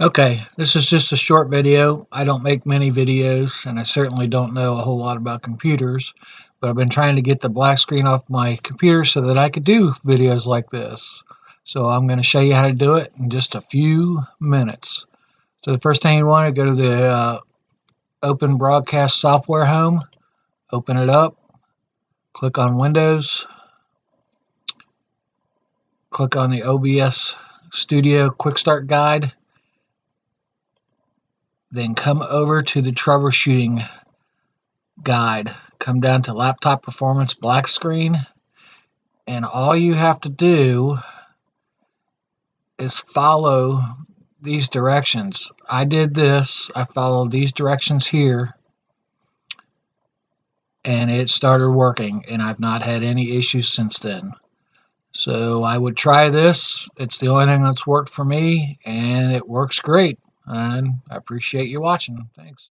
Okay, this is just a short video. I don't make many videos, and I certainly don't know a whole lot about computers, but I've been trying to get the black screen off my computer so that I could do videos like this. So I'm going to show you how to do it in just a few minutes. So the first thing you want to go to the Open Broadcast Software Home, open it up, click on Windows, click on the OBS Studio Quick Start Guide, then come over to the troubleshooting guide. Come down to laptop performance black screen, and all you have to do is follow these directions. I did this. I followed these directions here, and it started working, and I've not had any issues since then. So I would try this. It's the only thing that's worked for me, and it works great. And I appreciate you watching. Thanks.